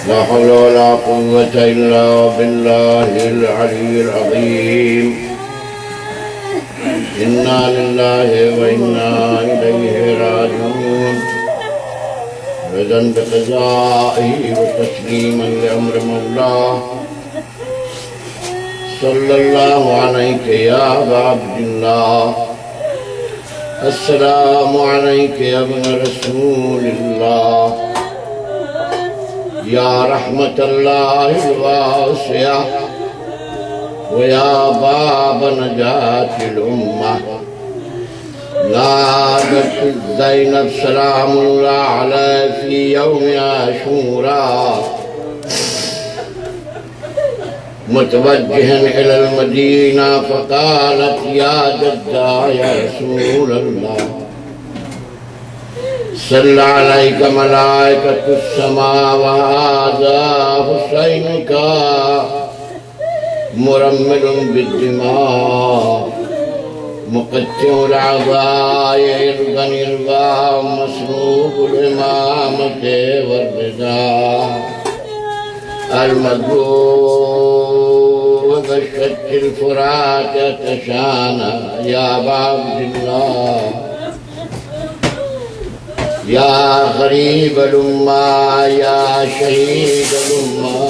لا حول ولا قوة إلا بالله العلي العظيم إنا لله وإنا إليه راجعون رضا بقضائه وتسليما لأمر مولاه صلى الله عليك يا أبا عبد الله السلام عليك يا ابن رسول الله يا رحمة الله الواسعة ويا باب نجاة الأمة نادت زينب سلام الله عليه في يوم عاشوراء متوجها إلى المدينة فقالت يا جدة يا رسول الله صلى عليك ملائكة السماء وهذا حسينك مرمل بالدماء مقطع الأعضاء إربا إربا مسروق الإمامة والرداء المدعو بشت الفرات يتشانى يا أبا عبد الله يا غريب الأمة يا شهيد الأمة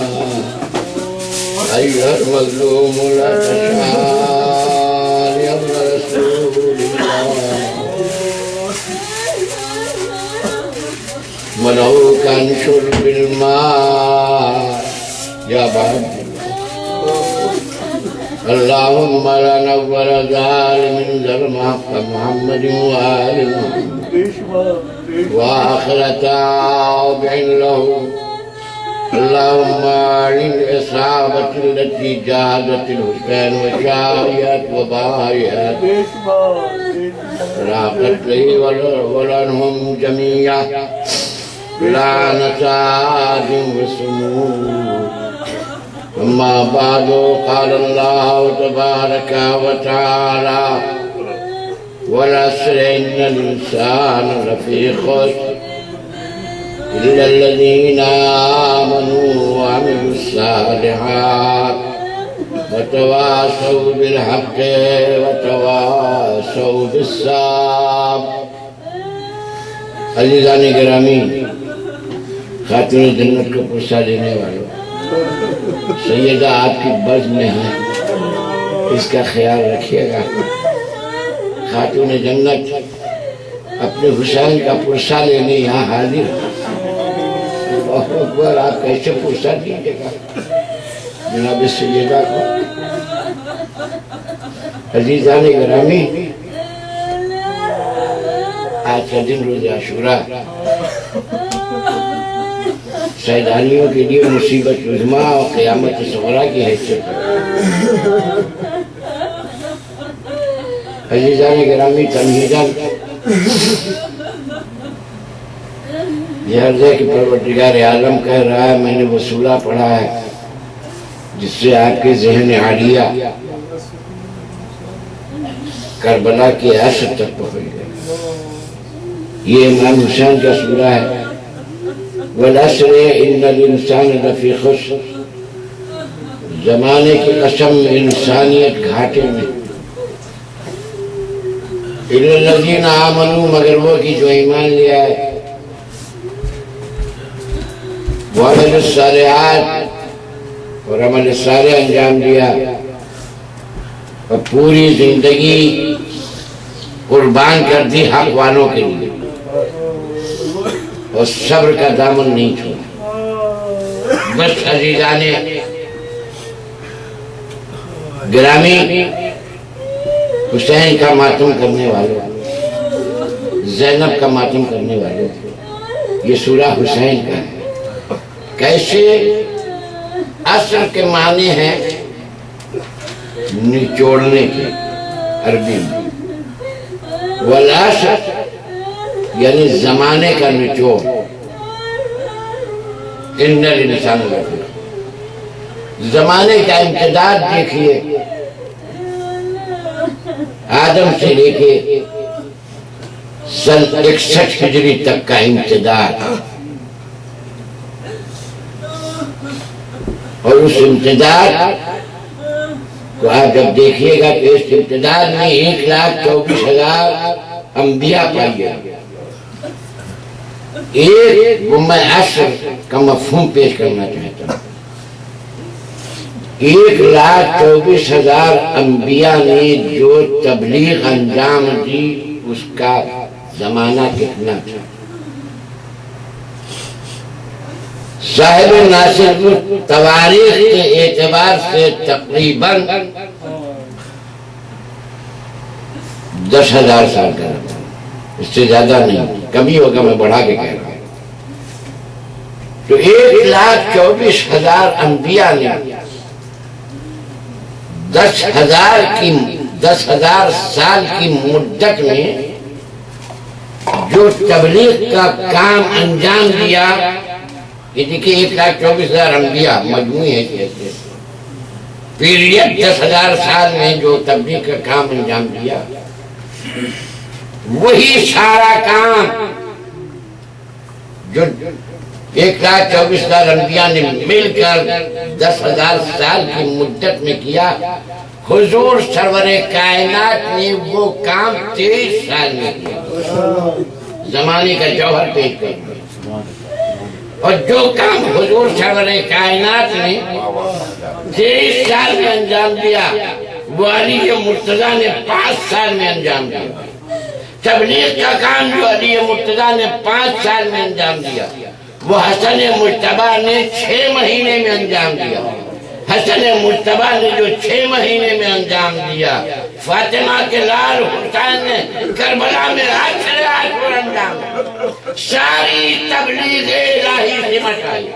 أيها المظلوم لا تشعر يا ابن رسول الله منعوك عن شرب الماء يا بعد اللهم لا نور ظالم ظلم حق محمد وآل محمد وآخر تابع له اللهم للإصابة التي جاهدت الحسين وشاريت وبايت لا قتله ولعنهم جميعا لعنة عاد وسموم أما بعد قال الله تبارك وتعالى والعصر إن الإنسان لفي خسر إلا الذين آمنوا وعملوا الصالحات وتواصوا بالحق وتواصوا بالصبر. عزیزان گرامی، خاتون جنت کو پرسہ دینے والوں، سیدہ آپ کی بزم میں ہے، اس کا خیال رکھیے گا. خاتون جنت اپنے حسین کا پرسہ لینے یہاں حاضر. اللہ اکبر، آپ کیسے پرسہ دیجیے گا جناب سیدہ کو؟ عزیزان گرامی، آج کا دن روز عاشوراء سیدانیوں کے لیے مصیبت عظمیٰ اور قیامت صغریٰ کی حیثیت ہے. عزیزان گرامی، تمہیداً یہ عرض ہے کہ پروردگار عالم کہہ رہا ہے میں نے وہ سورہ پڑھا ہے جس سے آپ کے ذہن عالیہ کربلا کی عصر تک پہنچ گئے. یہ امام حسین کا سورہ ہے. والعصر ان الانسان لفی خسر، زمانے کی قسم انسانیت گھاٹے میں. الا الذین آمنوا، مگر وہ کی جو ایمان لیا ہے، وعملوا الصالحات، اور عمل صالح انجام دیا، اور پوری زندگی قربان کر دی حق والوں کے لیے، اور صبر کا دامن نہیں چھوڑا. بس عزیزان گرامی، حسین کا ماتم کرنے والوں، زینب کا ماتم کرنے والوں، یہ سورہ حسین کا ہے. کیسے؟ عصر کے معنی ہیں نچوڑنے کے عربی میں، والعصر یعنی زمانے کا نچوڑ. ان الانسان لفی خسر، زمانے کا امتداد دیکھیے، آدم سے لے کے سن 61 ہجری تک کا امتداد. اس امتداد تو آپ جب دیکھیے گا کہ اس امتداد میں 1,24,000 انبیاء پائیے. ایک وہ میں عصر کا مفہوم پیش کرنا چاہتا ہوں. 1,24,000 انبیاء نے جو تبلیغ انجام دی اس کا زمانہ کتنا تھا؟ صاحب ناصر تواریخ کے اعتبار سے تقریباً 10,000 سال کا رہا. اس سے زیادہ نہیں، کمی ہوگا، میں بڑھا کے کہہ رہا ہوں. تو 1,24,000 انبیاء نے 10,000 سال کی مدت میں جو تبلیغ کا کام انجام دیا. یہ دیکھیں 1,24,000 انبیاء مجموعی ہے. پیریڈ 10,000 سال میں جو تبلیغ کا کام انجام دیا، وہی سارا کام جو 1,24,000 انبیاء نے مل کر 10,000 سال کی مدت میں کیا، حضور سرور کائنات نے وہ کام 23 سال میں کیا. زمانے کا جوہر پیش کرنا. اور جو کام حضور سرور کائنات نے 23 سال میں انجام دیا، وہ علی مرتضیٰ نے 5 سال میں انجام دیا. تبلیغ کا کام جو علی مرتضیٰ نے 5 سال میں انجام دیا، وہ حسن مجتبیٰ نے 6 مہینے میں انجام دیا. حسن مجتبیٰ نے جو 6 مہینے میں انجام دیا، فاطمہ کے لال حسین نے کربلا میں 8 اشہر انجام دیا. ساری تبلیغ الہی سمٹ آئی.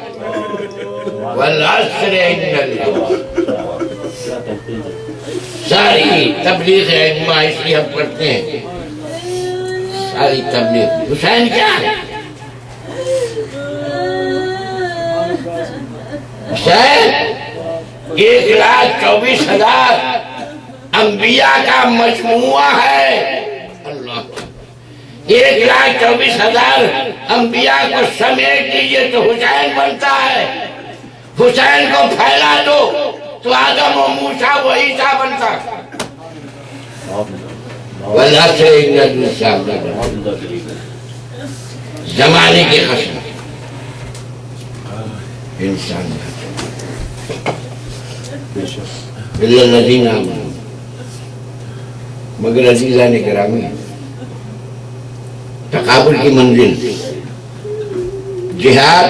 والعصر ان اللہ، ساری تبلیغ ائمہ اس لیے ہم پڑھتے ہیں. ساری تبلیغ حسین کیا ہے؟ حسین 1,24,000 انبیاء کا مجموعہ ہے. اللہ، 1,24,000 انبیاء کو سمیٹ لیجیے تو حسین بنتا ہے. حسین کو پھیلا دو تو آدم و موسیٰ و عیسیٰ بنتا ہے. والعصر ان الانسان زمانے کی قسم انسان الا الذین آمنوا، مگر عزیزان گرامی، تقابل کی منزل جہاد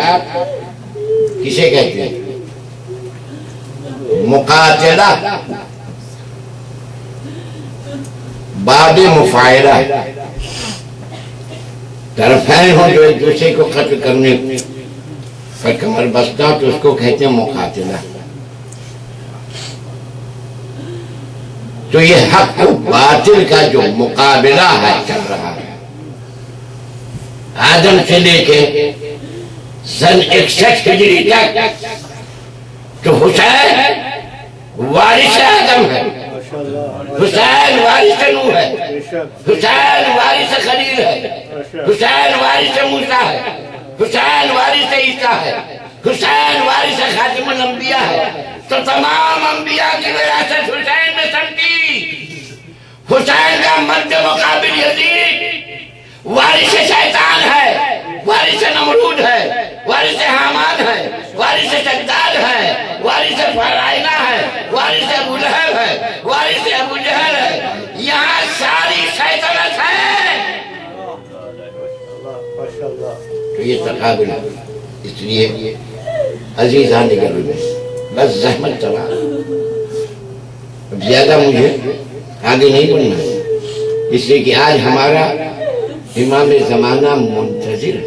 کسے کہتے ہیں؟ مقاتلہ باب مفاعلہ، طرفین ہوں جو ایک دوسرے کو قتل کرنے پر کمر بستہ، تو اس کو کہتے ہیں مقاتلہ. تو یہ حق و باطل کا جو مقابلہ ہے چل رہا ہے، آدم سے لے کے سن 61 ہجری تک. تو حسین وارث آدم ہے، حسین وارث نوح ہے، حسین وارث خلیل ہے، حسین وارث موسیٰ ہے، حسین وارث عیسیٰ ہے، حسین وارث خاتم الانبیاء ہے. تو تمام انبیاء کی وراثت حسین میں سمتی. حسین کا مد مقابل یزید وارث شیطان ہے، وارث نمرود ہے، وارث حامان ہے، وارث شداد ہے، وارث فرعونہ ہے، وارث ابو لہب ہے، وارث ابو جہل ہے. یہاں ساری شیطنت ہے. تو یہ تقابل ہے. اس لیے عزیزان گرامی، بس زحمت چلا، اب زیادہ مجھے آگے نہیں بڑھنا، اس لیے کہ آج ہمارا امام زمانہ منتظر ہے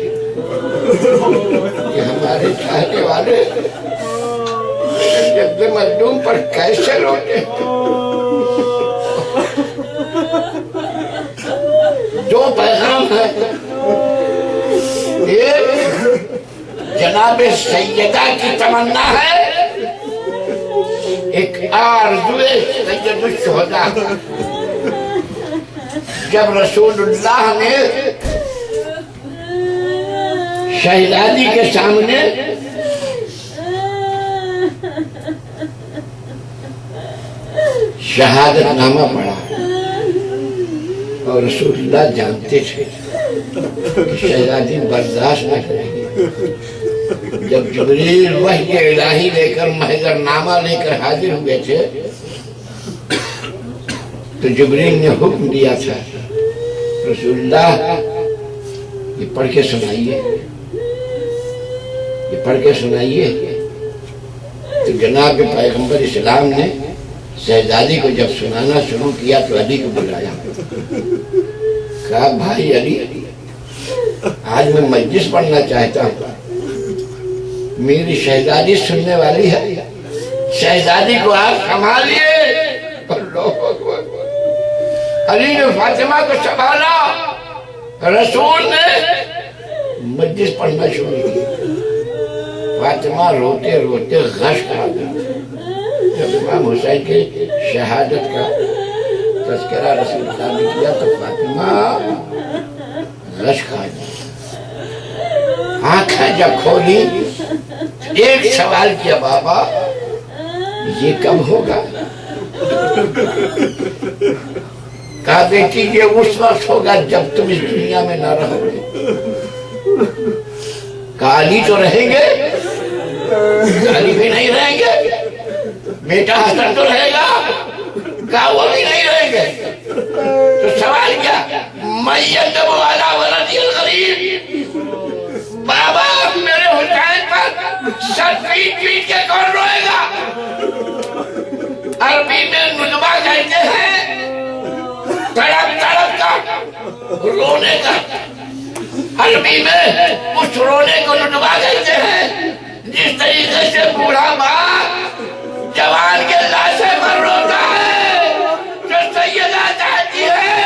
کہ ہمارے چاہنے والے جد مظلوم پر کیسے روتے. 2 پیغام ہیں. ایک جناب سیدہ کی تمنا ہے، ایک آرزو سید الشہداء. جب رسول اللہ نے شہزادی کے سامنے شہادت نامہ پڑھا اور رسول اللہ جانتے تھے کہ شہزادی برداشت نہ کرے گی۔ جب جبریل وحی الہی لے کر محضر نامہ لے کر حاضر ہوئے تھے تو جبریل نے حکم دیا تھا رسول اللہ یہ پڑھ کے سنائیے، یہ پڑھ کے سنائیے۔ تو جناب پیغمبر اسلام نے شہزادی کو جب سنانا شروع کیا تو علی کو بلایا، کہا بھائی علی آج میں مجلس پڑھنا چاہتا ہوں، میری شہزادی سننے والی ہے، شہزادی کو آپ سنبھالیے۔ علی نے فاطمہ کو سنبھالا، رسول نے مجلس پڑھنا شروع کی۔ فاطمہ روتے روتے غش کھا گئی۔ جب امام حسین کی شہادت کا تذکرہ رسول اللہ نے کیا تو فاطمہ غش کھا گئی۔ آنکھیں جب کھولی ایک سوال کیا، بابا یہ کب ہوگا؟ کہا بیٹی یہ اس وقت ہوگا جب تم اس دنیا میں نہ رہو گے۔ کہا علی تو رہیں گے؟ علی بھی نہیں رہیں گے۔ بیٹا حسن تو رہے گا؟ کہا وہ بھی نہیں رہیں گے۔ تو سوال کیا؟ میں یندب علی ولدی الغریب، بابا میرے حسین پر سر پیٹ پیٹ کے کون روئے گا؟ عربی میں ندبہ کہتے ہیں تڑپ تڑپ کا رونے کا، عربی میں اس رونے کو ندبہ کہتے ہیں جس طریقے سے بوڑھا باپ جوان کے لاشے پر روتا ہے۔ جو سیدہ چاہتی ہے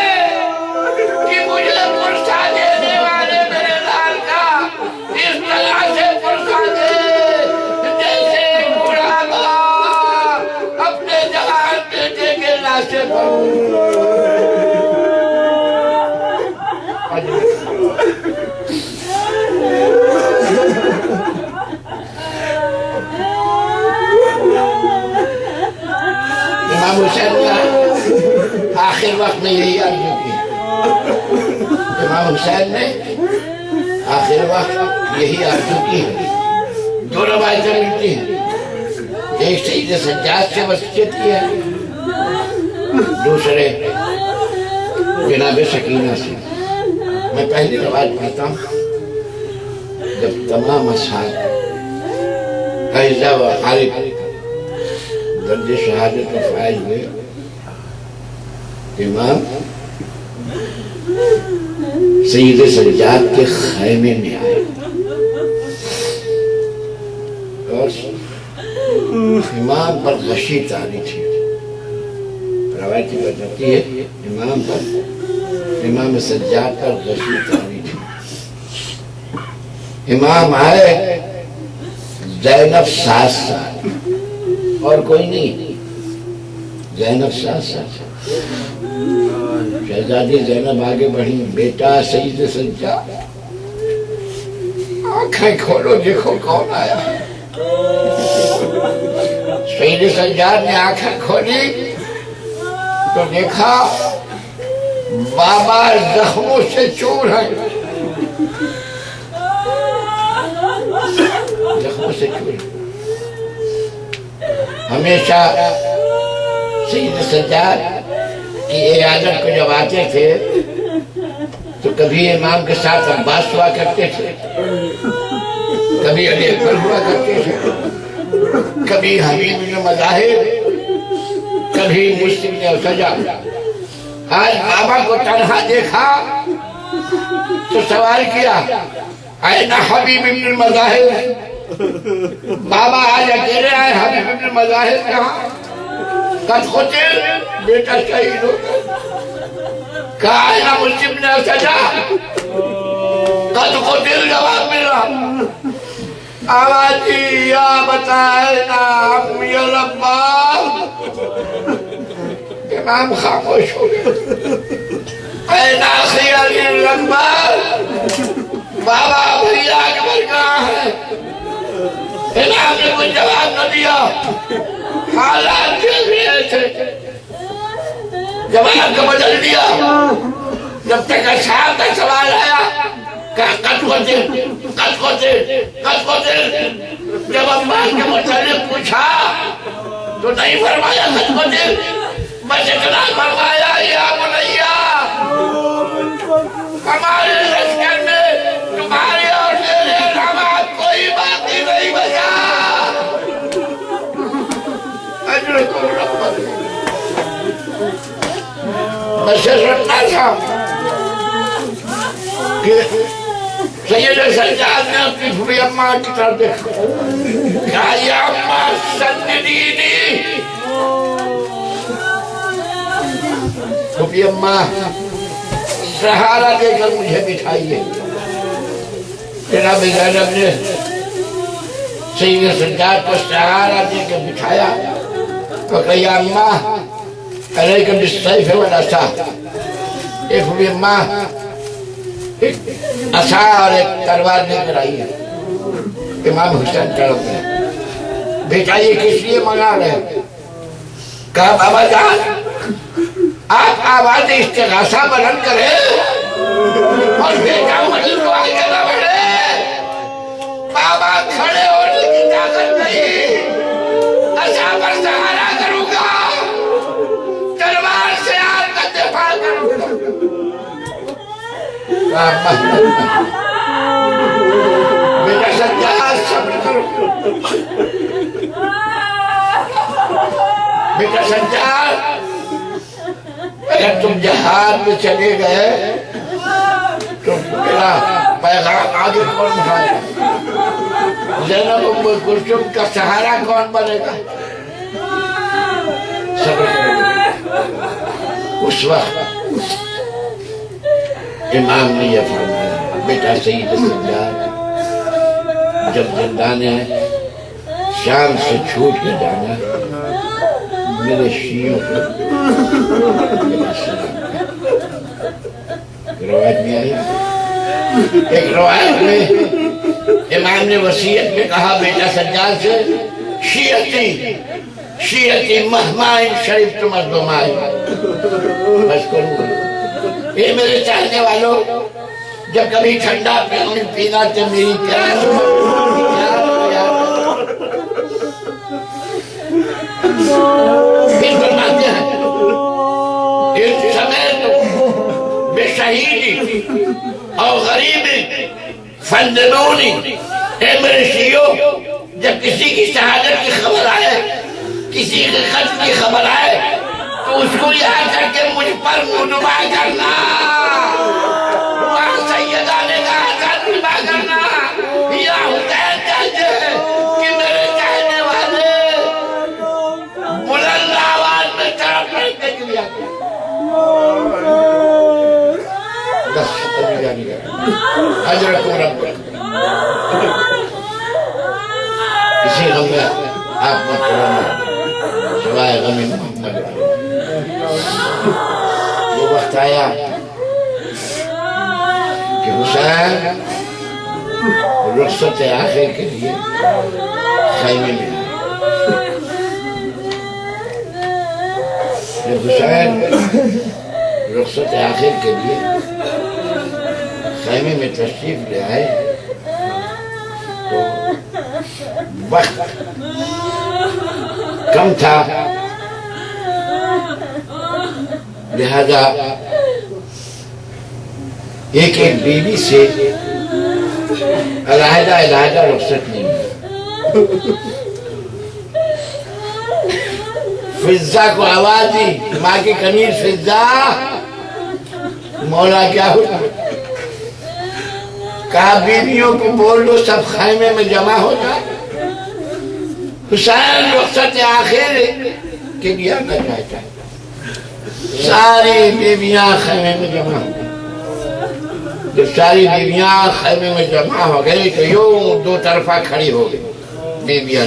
کہ مجھے پرسہ دینے والے میرے لال کا اس طرح سے پرسہ دے جیسے ایک بوڑھا باپ اپنے جوان بیٹے کے لاشے پر۔ امام حسین نے آخر وقت میں یہی آرزو کی، امام حسین نے آخر وقت یہی آرزو کی ہے۔ دو روایتیں ملتی ہیں، ایک سید سجاد سے وصیت کی ہے، دوسرے جناب سکینہ سے۔ میں پہلی روایت پڑھتا ہوں۔ جب تمام اصحاب عائزہ و عارف درج شہادت میں فائز ہوئے، امام سید سجاد کے خیمے میں آئے اور امام پر غشی تاری تھی۔ روایتی بتاتی ہے امام پر، امام سجاد پر غشی تاری تھی۔ امام آئے، زینب 7 سال اور کوئی نہیں، زینب 7 سال۔ شہزادی زینب آگے بڑھی، بیٹا سید سجاد آنکھیں کھولو دیکھو کون آیا۔ سید سجاد نے آنکھیں کھولی تو دیکھا بابا زخموں سے چور ہے، زخموں سے چور۔ ہمیشہ سید سجاد کی عیادت کو جب آتے تھے تو کبھی امام کے ساتھ عباس ہوا کرتے تھے، کبھی علی اکبر ہوا کرتے تھے، کبھی حبیب بن مظاہر، کبھی مسلم نے سجا۔ آج بابا کو تنہا دیکھا تو سوال کیا این حبیب بن مظاہر؟ بابا آج اکیلے آئے، حبیب بن مظاہر کہاں؟ قد قتل، بیٹا شہید ہو گیا۔ کہا این مسلم نے سجا؟ قد قتل جواب ملا۔ آوازی یا بتائینا عمی العباس، امام خاموش ہو گیا۔ این اخی علی الاکبر، بابا بھئی اکبر کہاں ہے؟ امام نے کوئی جواب نہ دیا۔ حالات دیکھ رہے تھے، جواب کا بدل دیا. جب تک اصحاب کا سوال آیا کہا قد قتل. جب عمار کے متعلق پوچھا تو نہیں فرمایا قد قتل، بس اتنا فرمایا یا بنیا ہمارے لشکر میں تمہارے اور میرے علاوہ کوئی باقی نہیں بچا. اجرکم ربکم. بس سننا تھا کہ سید سجاد نے اپنی پھوپھی اماں کی طرف دیکھا، کہا یا اماں سندینی. پھوپھی اماں سہارا دے کر مجھے بٹھائیے. جناب زینب نے سید سجاد کو سہارا دے کر بٹھایا اور کہا یا اماں علیکم بالسیف والعصا. ایک پھوپھی اماں ایک عصا اور ایک تلوار لے کر آئی ہے. امام حسین تڑپ گئے. بیٹا یہ کس لیے منگا رہے؟ کہا بابا جان آپ آواز استغاثہ بلند کرے اور بیٹا مجھے تو آگے نہ بڑھے. بابا کھڑے ہونے کی طاقت نہیں، عصا پر سہارا کروں گا، تلوار سے آپ کا دفاع کروں گا. بیٹا سجاد صبر کرو. بیٹا سجاد اگر تم جہاد میں چلے گئے تو میرا پیغام آگے کون اٹھائے گا؟ زینب ام کلثوم کا سہارا کون بنے گا؟ صبر کرو. اس وقت امام نے یہ فرمایا بیٹا سید سجاد جب زندان شام سے چھوٹ کے جانا میرے شیعوں کو میرا سلام. روایت میں آئی، ایک روایت میں امام نے وصیت میں کہا بیٹا سجاد سے شیعتی مہما ان شریف تم از دمائی. بس کروں گا. یہ میرے چاہنے والوں جب کبھی ٹھنڈا پینا تو میری پیاس پھر فرماتے ہیں ان سمیت بے شہیدی اور غریبی فندنونی. اے میرے شیعوں جب کسی کی شہادت کی خبر آئے، کسی کے قتل کی خبر آئے تو اس کو یاد کر کے مجھ پر منما کرنا. وہاں سیدہ نے کہا تھا منما کرنا یا حسین کہتے ہیں کہ میرے کہنے والے بلند آواز میں تڑپنے کے لیے بس ابھی جانی گا اجرکم ربکم. اسی غم میں آپ مت کرنا سوائے غم محمد. وہ وقت آیا کہ حسین رخصت آخر کے لیے خیمے میں آئے. جب حسین رخصت آخر کے لیے خیمے میں تشریف لے آئے تو وقت کم تھا، لہذا ایک بیوی سے علیحدہ رخصت نہیں ہوئی. فضہ کو آواز دی، ماں کی کنیز فضہ مولا کیا ہوتا. کہا بیویوں کو بول دو سب خیمے میں جمع ہو جائے. حسین رخصت آخر کے لیے آنا چاہتا ہے. ساری بیویاں خیمے میں جمع ہو گئی. جب ساری بیویاں خیمے میں جمع ہو گئی تو یوں دو طرفہ کھڑی ہو گئی بیویاں.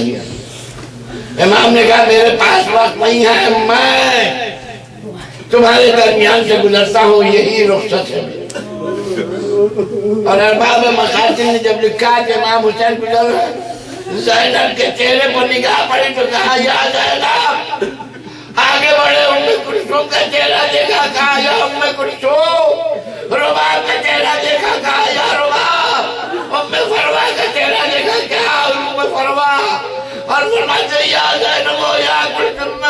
امام نے کہا میرے پاس وقت نہیں ہے، میں تمہارے درمیان سے گزرتا ہوں، یہی رخصت ہے. اور ارباب مقاصد نے جب لکھا کہ امام حسین گزر رہے، زینب کے چہرے پر نگاہ پڑی تو کہا یا زینب آگے بڑھے کلثوم کا چہرہ دیکھا، کہا یا کلثوم، رباب کا چہرہ دیکھا، کہا یا رباب، فروا کا چہرہ دیکھا، کہا فروا، اور فرماتے یا زینب یا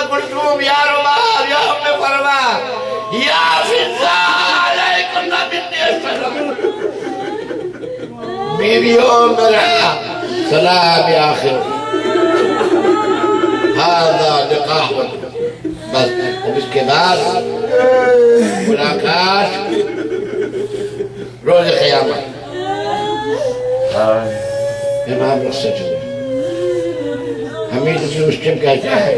کلثوم یا رباب یا فروا یا فضہ علیکم منی السلام، بیویوں میرا سلام آخر هذا لقاء، بس اب اس کے بعد ملاقات روز قیامت۔ امام رخصت ہوئے، حمید بن مسلم کہتا ہے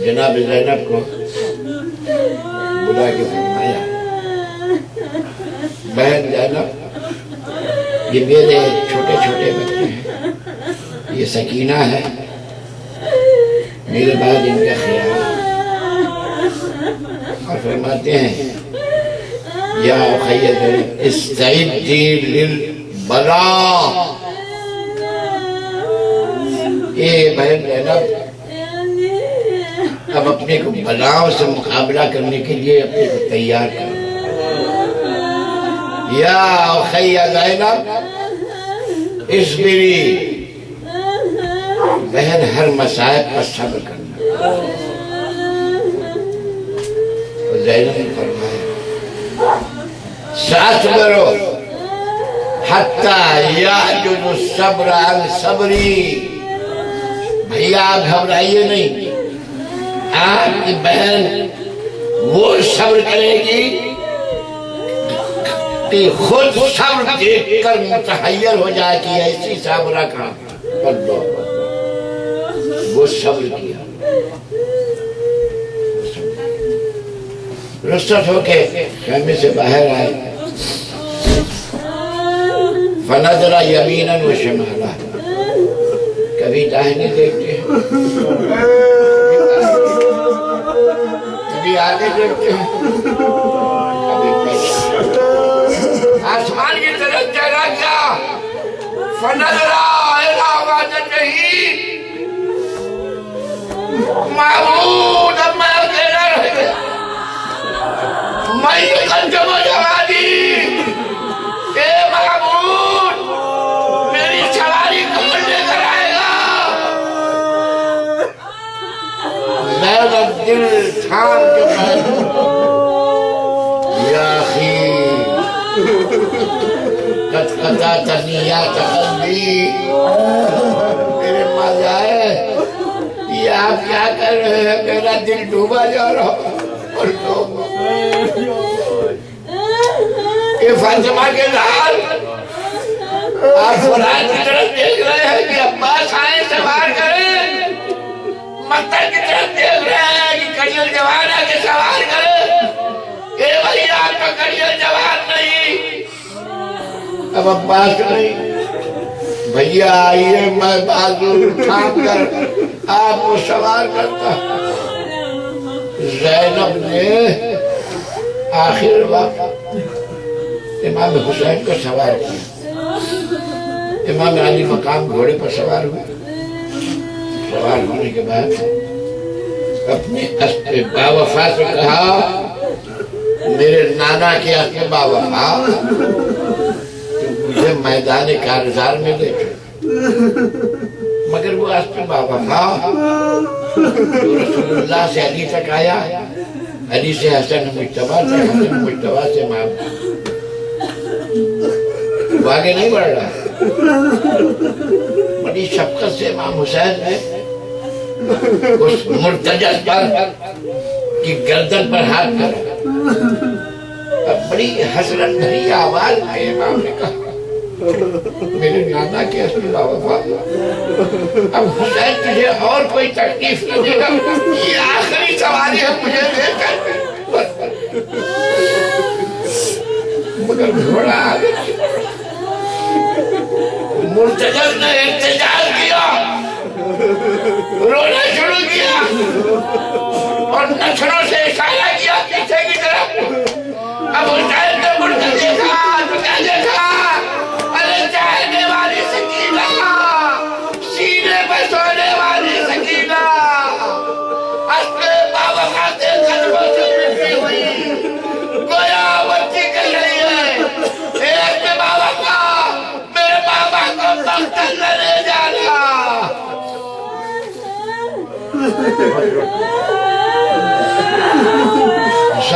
جناب زینب کو بلا کے فرمایا، بہن زینب، یہ میرے چھوٹے چھوٹے بچے ہیں، یہ سکینہ ہے، میرے بعد ان کا خیال، اور فرماتے ہیں یا اخی زینب استعدی للبلاء، اے بہن زینب اب اپنے کو بلاؤں سے مقابلہ کرنے کے لیے اپنے کو تیار کرو، یا اخی زینب اصبری، بہن ہر مصائب پر صبر کرنا۔ زینب نے فرمایا سأصبر حتی یعجز الصبر عن صبری، بھیا آپ گھبرائیے نہیں، آپ کی بہن وہ صبر کرے گی کہ خود صبر دیکھ کر متحیر ہو جائے کہ ایسی صابرہ کا اللہ، وہ صبر کیا، رخصت ہو کے خیمے سے باہر آئے، فنظر یمینا و شمالا، کبھی داہنے دیکھتے ہیں، کبھی آگے دیکھتے ہیں، کبھی پیچھے، آسمان کی طرف چہرہ کیا، فنظر الی وجہہ، معبود اب میں اکیلا رہ گیا، میں قدم جوانی، اے معبود میری سواری کون لے کر آئے گا؟ زینب دل تھام کے بیٹھا، یا اخی قد قطعتنی یا قلبی، میرے ماں ہے یہ آپ کیا کر رہے ہیں، میرا دل ڈوبا جا رہا، اور یہ فاطمہ کے لال آپ فرات کی طرف دیکھ رہے ہیں کہ عباس آئیں سوار کریں، مقتل کی طرف دیکھ رہے ہیں کہ کڑیل جوان ہے کہ سوار کریں، اے بھائی آپ کا کڑیل جوان نہیں، اب عباس نہیں، بھئیہ آئیے میں بازو تھام کر آپ کو سوار کرتا۔ زینب نے آخر وقت امام حسین کو سوار کیا، امام علی مقام گھوڑے پر سوار ہوئے، سوار ہونے کے بعد اپنے اسب باوفا سے کہا میرے نانا کے اسب باوفا مجھے میدان کارزار میں لے چلو، مگر وہ اسب باوفا جو رسول اللہ سے علی تک آیا، علی سے حسن مجتبہ سے، حسن مجتبہ سے محمد، وہ آگے نہیں بڑھ رہا، بڑی شفقت سے امام حسین نے اس مرتجز پر کی گردن پر ہاتھ کرا، اب بڑی حسرت بھری آواز میں امام نے کہا میرے نانا کے اسب باوفا، اب حسین تجھے اور کوئی تکلیف نہ دے گا، یہ آخری سواری ہے مجھے دے کر، مگر گھوڑا آگے مرتجز نے احتجاج کیا، رونا شروع کیا اور نچھڑوں سے اشارہ کیا پیچھے کی طرف، اب حسین نے مڑ کر دیکھا تو کیا دیکھا، ارے چاہنے والی سکینہ، سینے پہ سونے والی سکینہ،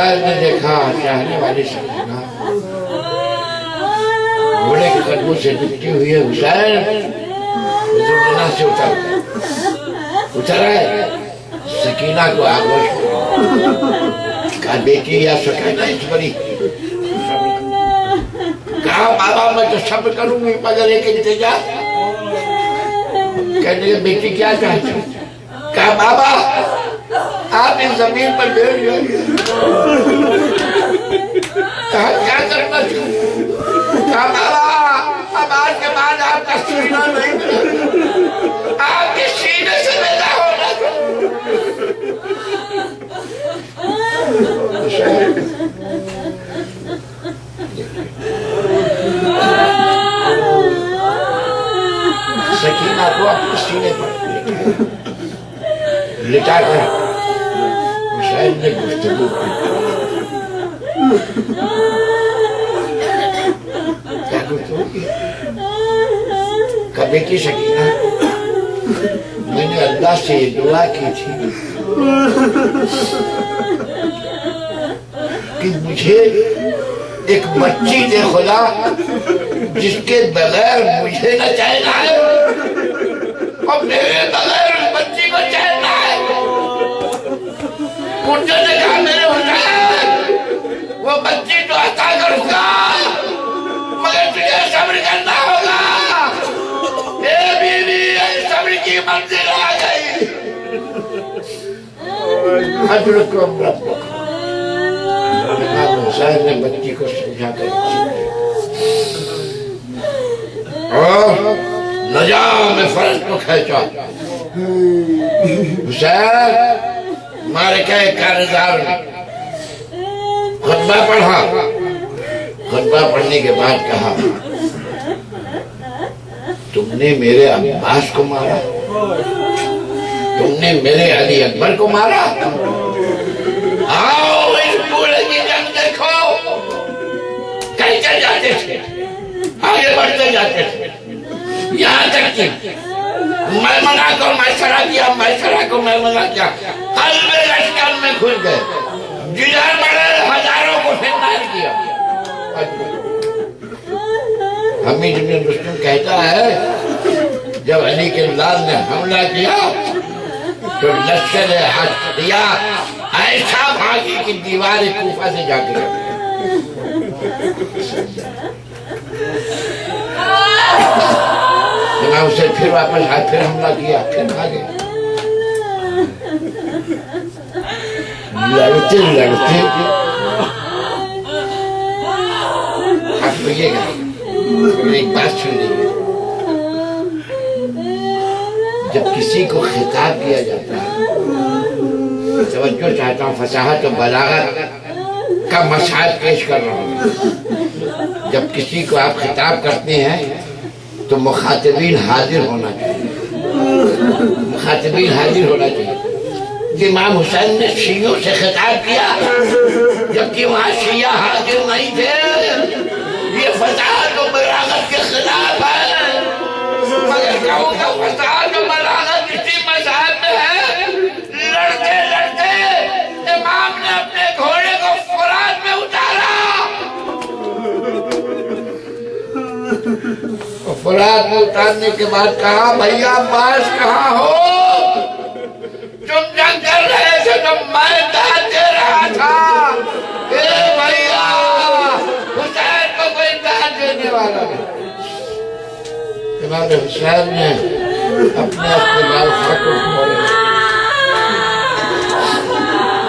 حسین نے دیکھا چاہنے والی سکینہ گھوڑے کے قدموں سے لپٹی ہوئی ہے. حسین زمینہ سے اتر آئے. سکینہ کو آغوش کہا بیٹی یا سکینہ اس بری. کہا بابا میں تو صبر کروں گی مگر ایک التجا. کہنے لگے بیٹی کیا چاہتی ہوں. کہا بابا آپ اس زمین پر بیٹھ جائیے. کہا کیا کرنا چاہوں. کہا بابا اب آج کے بعد آپ کا سینہ نہیں ملا, آپ کے سینے سے پیدا ہونا چاہوں. سکینہ کو اپنے سینے پر لٹا کر حسین نے گفتگو کی. کیا گفتگو کی؟ کہا بیٹی سکینہ میں نے اللہ سے دعا کی تھی کہ مجھے ایک بچی دے خدا جس کے بغیر مجھے نہ چاہنا ہے اور میرے بغیر اس بچی کو چاہنا ہے. مجھے نے کہا میرے حسین وہ بچی تو عطا کروں گا مگر تجھے صبر کرنا ہوگا. اے بیوی صبر کی منزل آ گئی. حضرکم ربکم. امام حسین نے بچی کو سمجھا کر اور نجام فرض کو کھینچا. حسین مارکہ کارزار خطبہ پڑھا. خطبہ پڑھنے کے بعد کہا تم نے میرے عباس کو مارا, تم نے میرے علی اکبر کو مارا. آؤ اس پورے کی جنگ دیکھو کیسے جاتے تھے, آگے بڑھتے جاتے تھے. یہاں تک کہ میمنہ کو مشورہ کیا, مشورہ کو میمنہ کیا, قلب لشکر میں کھل گئے. جدھر بڑے ہزاروں کو فنار کیا. حمید بن رستم کہتا ہے جب علی کے لال نے حملہ کیا تو لشکر حشریہ ایسا بھاگی کہ دیوار کوفہ سے جا کے امام حسین پھر واپس آئے, پھر حملہ کیا, پھر بھاگے. لڑتے لڑتے آپ بھئیے گا ایک بات سن لیجیے. جب کسی کو خطاب کیا جاتا ہے, توجہ چاہتا ہوں, فصاحت و بلاغت کا مشاہد پیش کر رہا ہوں. جب کسی کو آپ خطاب کرتے ہیں تو مخاطبین حاضر ہونا چاہیے. مخاطبین حاضر ہونا چاہیے. امام حسین نے شیعوں سے خطاب کیا جبکہ وہاں شیعہ حاضر نہیں تھے. یہ فساد و بلاغت کے خلاف ہے. مگر کہوں گا فساد و بلاغت اسی مذہب میں ہے. لڑتے لڑتے امام نے اپنے گھوڑے کو فرات میں اتارا. فرات میں اتارنے کے بعد کہا بھیا عباس کہاں ہو؟ تم جنگ کر رہے تھے تو میں داد دے رہا تھا. اے بھیا حسین کو کوئی داد دینے والا نہیں. امام حسین نے اپنے بال خاکوں کھولے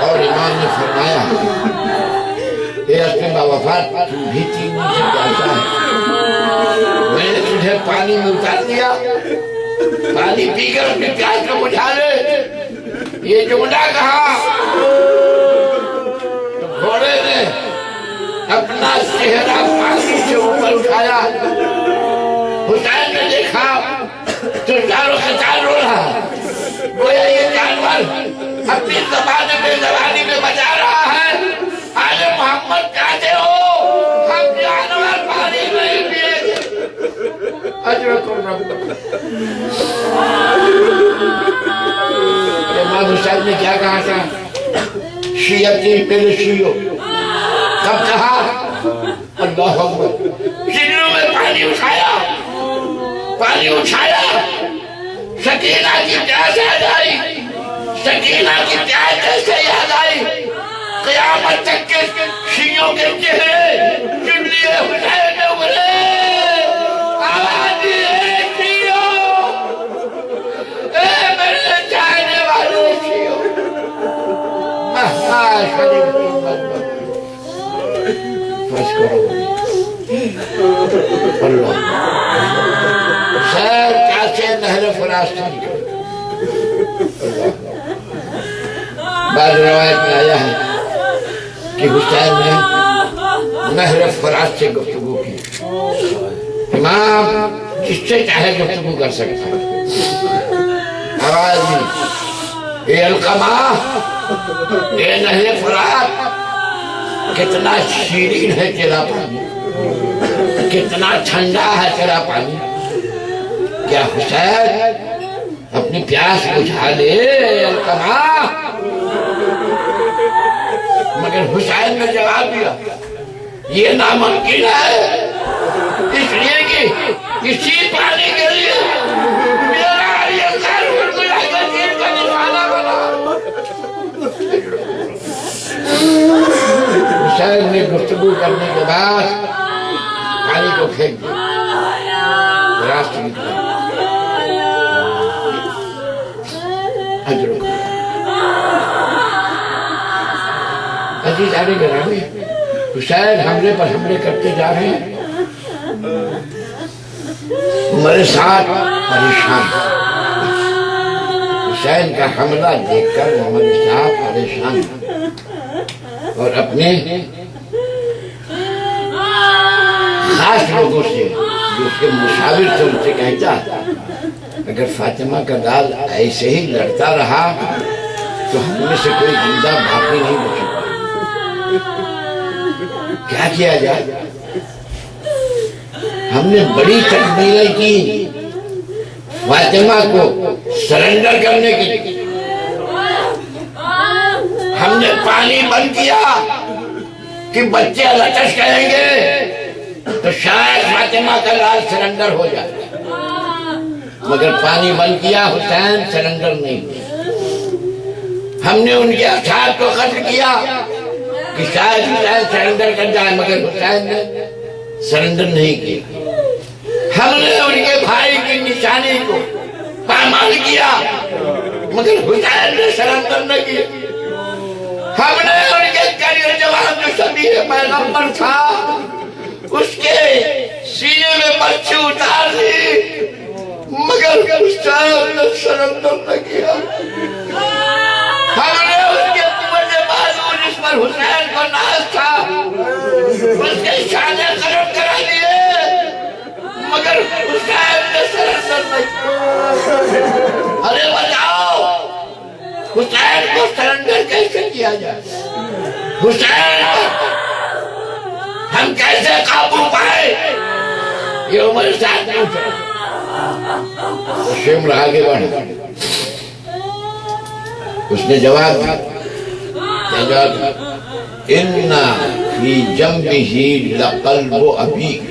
اور امام نے فرمایا اے اپنے باوفات تو بھی تین مجھے پیاسا ہے. میں نے تجھے پانی میں اتار دیا, پانی پی کر اپنی پیاس کو بجھا لے. یہ جملہ کہا تو گھوڑے نے اپنا چہرہ پانی سے اوپر اٹھایا. حسین نے دیکھا تو دارو خطار رو رہا. گویا یہ جانور اپنی زبان میں زبانی میں بجا رہا ہے آل محمد کہتے ہو ہم جانور پانی نہیں پیے گے. اجرکم ربکم. امام حسین نے کیا کہا تھا؟ شیعتی میرے شیعوں کب کہا اللہ اکبر سگنوں میں پانی اٹھایا سکینہ کی پیاس یاد آئی سکینہ کی پیاس کیسے یاد آئی قیامت تک کے شیعوں کے چہرے چن لیے حسین ابھرے آواز اے شیعوں اے میرے چاہنے والے شیعوں مہا شریف فرض کرو اللہ سیر کیسے نہر فراز سے نکل بعض روایت میں آیا ہے کہ حسین نے نہر فراز سے گفتگو کی امام جس سے چاہے گفتگو کر سکتا ہے آواز نہیں اے القمہ اے نہر فراز کتنا شیرین ہے تیرا پانی کتنا ٹھنڈا ہے تیرا پانی کیا حسین اپنی پیاس بجھا لے القمہ مگر حسین نے جواب دیا یہ ناممکن ہے اس لیے کہ کسی پانی کے لیے میرا یہ سر گرگلا کا دین کا نشانہ بنا حسین نے گفتگو کرنے کے بعد پانی کو پھینک دیا راست نکلا اجرک عزیز آنے گرامی حسین حملے پر حملے کرتے جا رہے ہیں ہمارے ساتھ پریشان حسین کا حملہ دیکھ کر ہمارے ساتھ پریشان اور اپنے خاص لوگوں سے جو اس کے مشاور تھے ان سے کہتا اگر فاطمہ کا لال ایسے ہی لڑتا رہا تو ہم میں سے کوئی زندہ باقی نہیں بچے کیا کیا جائے ہم نے بڑی تدبیریں کی فاطمہ کو سرنڈر کرنے کی ہم نے پانی بند کیا کہ بچے لٹش کہیں گے تو شاید فاطمہ کا لال سرنڈر ہو جائے مگر پانی بند کیا حسین سرنڈر نہیں ہم نے ان کے اچھار کو قتل کیا کہ شاید حسین سرنڈر کر جائے مگر حسین نے سرنڈر نہیں کیا ہم نے ان کے بھائی کی نشانی کو پامال کیا مگر حسین نے سرنڈر نہیں کیا ہم نے ان کے کریے جوان جو شبیہ پیغمبر تھا اس کے سینے میں بچے اتار دی مگر حسین نے سرنڈر نہ کیا ہم نے اس کے قوت بازو جس پر حسین کو ناز تھا اس کے شانے قرب کرا دیے مگر حسین نے سرنڈر نہ کیا ارے بتاؤ حسین کو سرنڈر کیسے کیا جائے حسین ہم کیسے قابو پائے یہ عمر ساتھ پوچھا شمر آگے بڑھا اس نے جواب دیا اِنَّا فِي جَنْبِهِ لَقَلْبُ أَبِيكَ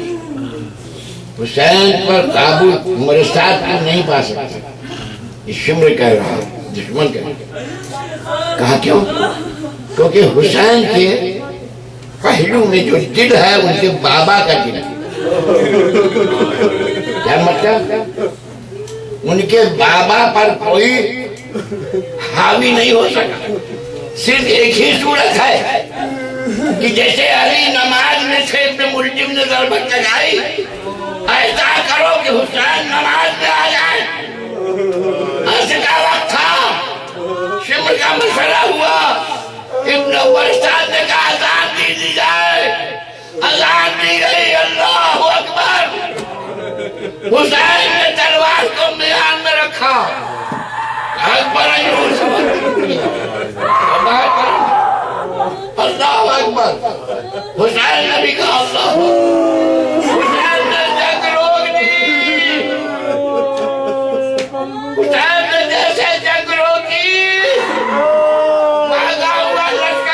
حسین پر قابو عمر ساتھ کو نہیں پا سکتا یہ شمر کہہ رہا دشمن کہہ رہا کہا کیوں کیونکہ حسین کے پہلو میں جو دل ہے ان کے بابا کا دل ہے کیا مطلب ان کے بابا پر کوئی حاوی نہیں ہو سکا صرف ایک ہی صورت ہے کہ جیسے علی نماز میں سے ابن ملجم نے ضربت لگائی ایسا کرو کہ حسین نماز میں آ جائے ایسے کا وقت تھا شمر کا مشورہ ہوا ابن ورشاد نے کہا آزاد دی جائے آزاد دی گئی اللہ اکبر حسین نے تلوار کو میان میں رکھا اکبر اللہ اکبر حسین نے بھی کہا اللہ حسین نے جنگ روک دی حسین نے جیسے جنگ روکی بھاگا ہوا لشکر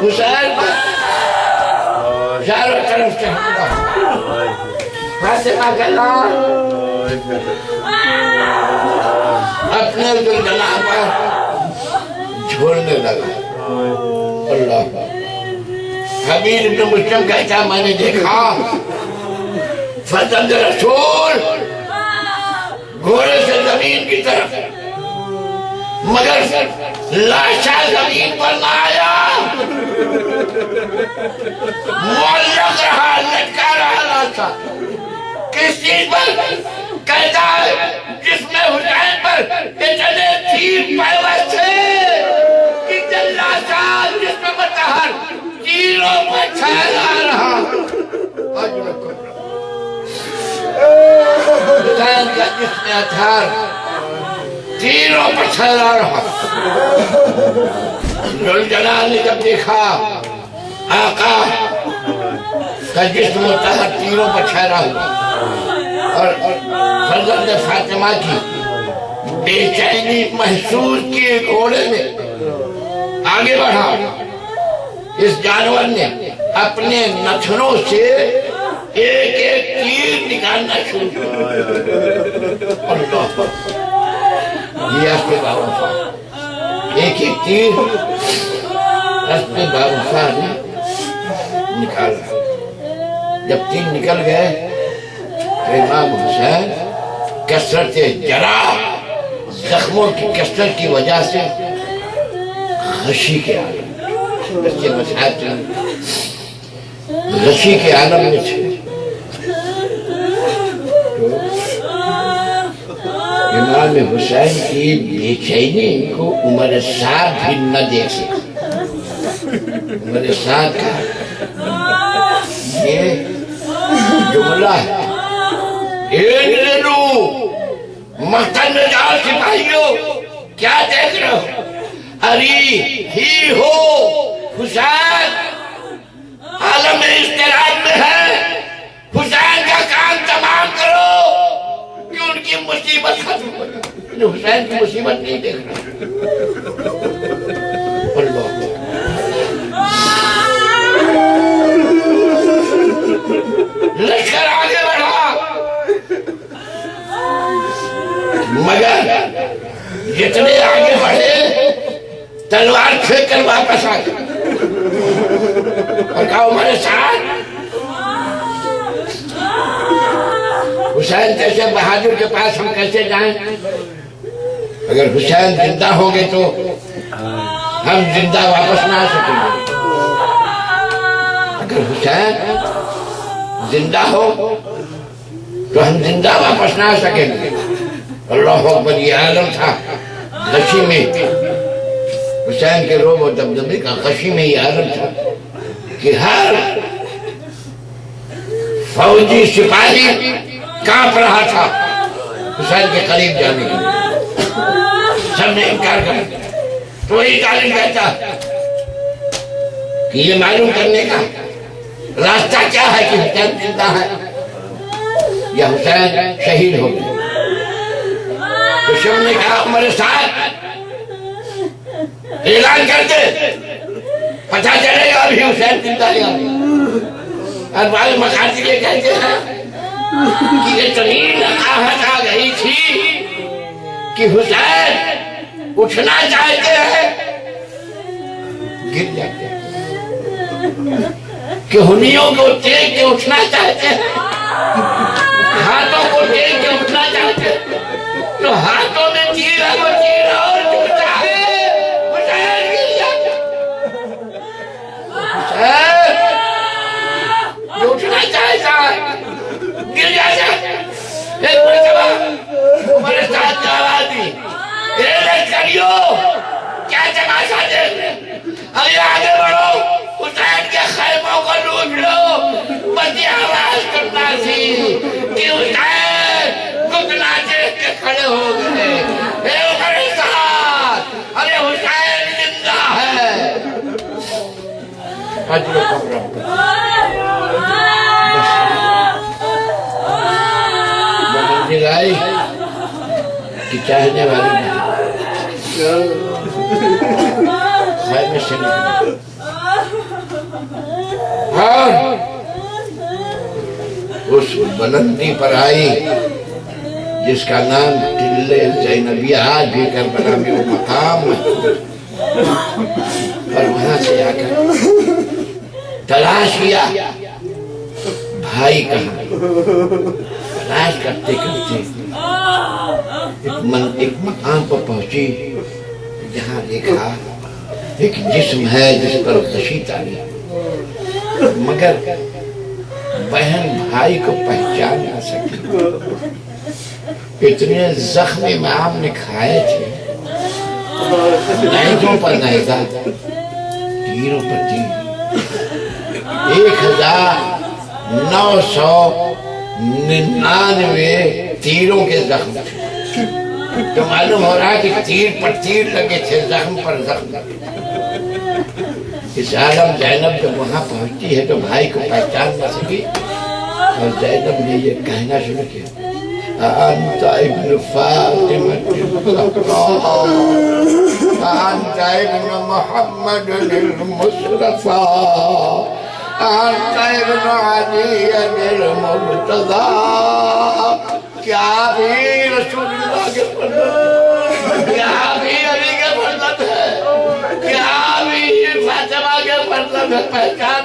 حسین چاروں طرف سے حملہ فاطمہ کا لال اپنے زلجلال پر جھولنے لگا اللہ حبیب ابن مسلم کہتا میں نے دیکھا فرزند رسول گھوڑے سے زمین کی طرف مگر لاشا زمین پر نہ آیا معلق رہا لٹکا رہا لاشا کس چیز پر کہتا ہے جس میں حسین پر اتنے تیر پیوست تھے کہ جل لاشا جس میں متحر تیروں پر چھیلا رہا حسین کا جس میں اتحر تیروں پر چھیلا رہا ذوالجلال نے جب دیکھا آقا کا جسم متحر تیروں پر چھیلا ہوا اور فرزند فاطمہ کی بے چینی محسوس کی گھوڑے نے آگے بڑھا اس جانور نے اپنے نتھنوں سے ایک ایک تیر نکالنا شروع کیا اللہ یہ اسب باوفا ایک ایک تیر اسب باوفا نے نکالا جب تیر نکل گئے تو امام حسین کثرت جراح زخموں کی کثرت کی وجہ سے غشی کے عالم بچے مسائل غشی کے عالم میں تھے امام حسین کی بے چینی کو عمر سعد بھی نہ دیکھ سکتے عمر سعد کا یہ جملہ ہے مقتل میں جاؤ سپاہیوں کیا دیکھ رہے ہو اری ہی ہو حسین عالم استراحت میں ہے حسین کا کام تمام کرو کہ ان کی مصیبت ختم ہو حسین کی مصیبت نہیں دیکھ رہا اللہ لشکر آگے بڑھا مگر جتنے آگے بڑھے تلوار پھینک کر واپس آ گئے اور کہا ہمارے ساتھ حسین کیسے بہادر کے پاس ہم کیسے جائیں اگر حسین زندہ ہوں گے تو ہم زندہ واپس نہ آ سکیں گے اگر حسین زندہ ہو تو ہم زندہ واپس نہ آ سکیں گے اللہ اکبر یہ عالم تھا غشی میں حسین کے روب و دبدبے کا غشی میں یہ عالم تھا کہ ہر فوجی سپاہی کانپ رہا تھا حسین کے قریب جانے کے لیے سب نے انکار کر دیا تو وہی طالب کہتا کہ یہ معلوم کرنے کا راستہ کیا ہے کہ حسین زندہ ہے یا حسین شہید ہو گئے تو شب نے کہا ہمارے ساتھ اعلان کر دے پتہ چلے گا ابھی حسین زندہ ہے اور بعض مقاصد یہ کہتے ہیں کہ اتنی نقاہت آ گئی تھی کہ حسین اٹھنا چاہتے ہیں گر جاتے ہیں کہ ہنیوں کو ٹیک کے اٹھنا چاہتے ہیں ہاتھوں کو ٹیک کے اٹھنا چاہتے ہیں تو ہاتھوں میں تیر ہے وہ تیر اور ٹوٹا ہے حسین گر جاتا حسین جو اٹھنا چاہتا ہے گر جاتا ایک مرتبہ ہمارے ساتھ آواز دی اے لشکریوں کیا تماشا دیکھ رہے ابھی آگے بڑھو حسین کے خیموں کو لوٹ لو بس یہ آواز کرنا سی کہ حسین گھٹنا دیکھ کے کھڑے ہو گئے اے ہمارے ساتھ ارے حسین زندہ ہے حجر کبرہ منزل آئی کہ چاہنے والی نہیں خیمے سے نہیں اور اس بلندی پر آئی جس کا نام ٹلے زینبیہ، آج بھی کربلا میں وہ مقام ہے، اور وہاں سے آ کر تلاش کیا بھائی کہاں، تلاش کرتے کرتے ایک مقام پر پہنچی جہاں دیکھا ایک جسم ہے جس پر غشی تاری، مگر بہن بھائی کو پہچان نہ سکی، اتنے زخم امام نے کھائے تھے، نیزوں پر نیزہ، تیروں پر تیر، 1999 تیروں کے زخم تھے، تو معلوم ہو رہا کہ تیر پر تیر لگے تھے، زخم پر زخم لگے تھے۔ اس عالم زینب جب وہاں پہنچتی ہے تو بھائی کو پہچان نہ سکی، اور زینب نے یہ کہنا شروع کیا، انت ابن فاطمہ الزہراء، انت ابن محمد المصطفیٰ، انت ابن علی المرتضیٰ۔ کیا بھی رسول اللہ کے فرزند، کیا بھی علی کے فرزند ہے، کیا بھی فاطمہ کے فرزند ہے، پہچان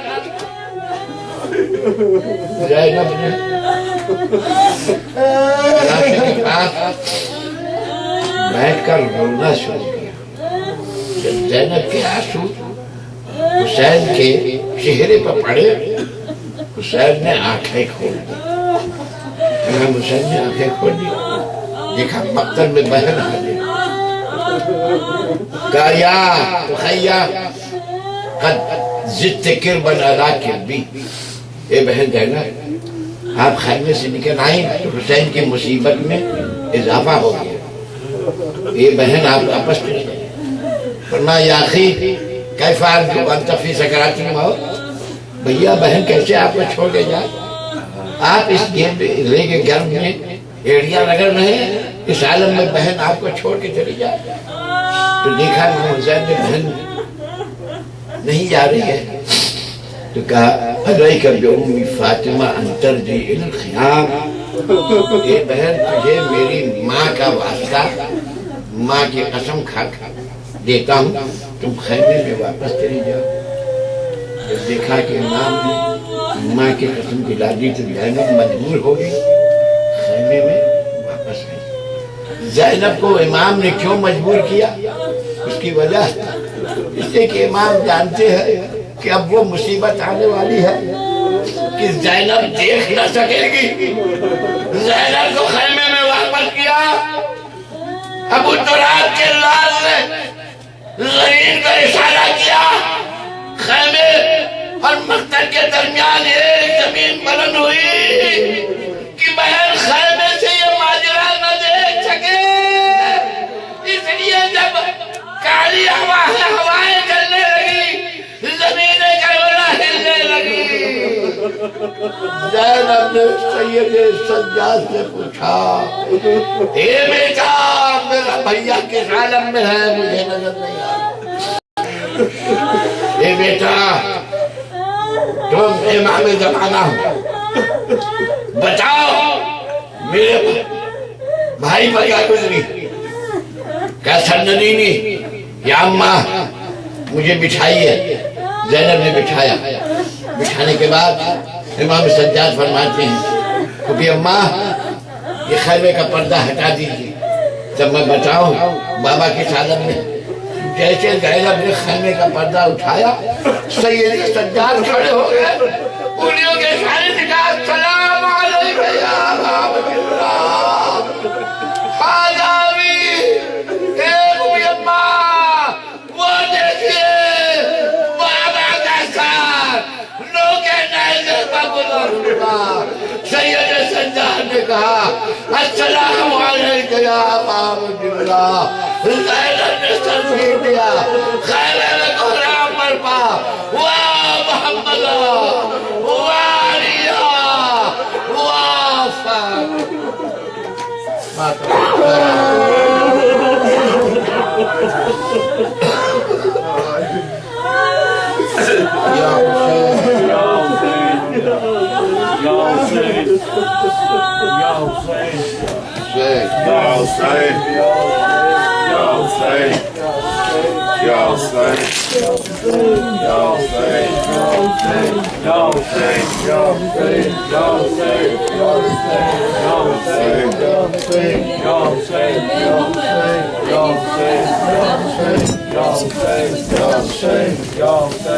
زینب نے لاشے کے پاس بیٹھ کر رونا شروع کیا۔ جب زینب کے آنسو حسین کے چہرے پر پڑے، حسین نے آنکھیں کھول دی، امام حسین نے آنکھیں کھول دی، دیکھا مقتل میں بہن حاضر، کہا یا اخیا قد زدت کربا علی کربی، اے بہن زینب آپ خیمے سے نکل آئیں تو حسین کی مصیبت میں اضافہ ہو گیا، اے بہن آپ واپس چلے جائیں۔ فرمایا یا اخی کیف ارجو وانت فی سکرات الموت، بھیا بہن کیسے آپ کو چھوڑ کے جائے، آپ اس لے کے گرم میں ایڑیاں رگڑ رہے ہیں، اس عالم میں بہن آپ کو چھوڑ کے چلی جائے۔ تو دیکھا امام حسین نے بہن نہیں جا رہی ہے تو کہا علیک بأمی فاطمہ ان ترجعی الی الخیام، اے بہن تجھے میری ماں کا واسطہ، ماں کی قسم کھا دیتا ہوں تم خیمے میں واپس چلی جاؤ۔ جب دیکھا کہ امام نے ماں کی قسم دلا دی تو زینب مجبور ہو گئی، خیمے میں واپس گئی۔ زینب کو امام نے کیوں مجبور کیا، اس کی وجہ اس لیے کہ امام جانتے ہیں کہ اب وہ مصیبت آنے والی ہے کہ زینب دیکھ نہ سکے گی۔ زینب کو خیمے میں واپس کیا، ابو تراب کے لال نے زمین کا اشارہ کیا، خیمے اور مقتل کے درمیان ایک زمین بلند ہوئی کہ بہن خیمے سے یہ ماجرہ نہ دیکھ سکے، اس لیے جب کالی ہوائیں چلنے لگی، زمینیں کربلا ہلنے لگی، زینب نے سید سجاد سے پوچھا، اے بیٹا میرا بھیا کس عالم میں ہے، مجھے نظر نہیں آ رہا، اے بیٹا تم امام زمانہ ہو، بتاؤ میرے بھائی پر کیا گزری، کیا سندنینی یا اماں مجھے بٹھائیے۔ زینب نے بٹھایا، بٹھانے کے بعد امام سجاد فرماتے ہیں کہ اماں یہ خیمے کا پردہ ہٹا دیجیے، جب میں بتاؤں بابا کی حالت میں۔ جیسے زینب نے خیمے کا پردہ اٹھایا، سید سجاد کھڑے ہو گئے، انہوں کے اشارے سے کہا السلام علیکم یا امام اللہ، حاضری اے ابی اماں، وہ دیکھئے بابا کا سار لوگے نیزے پر گزر ہوا۔ سید سجاد نے کہا السلام علیکم یا امام اللہ۔ زینب نے سر پھیر دیا، خیمے میں کوہرام برپا، واہ محمد واہ علیہ واہ فاطمہ۔ یا حسین Y'all say,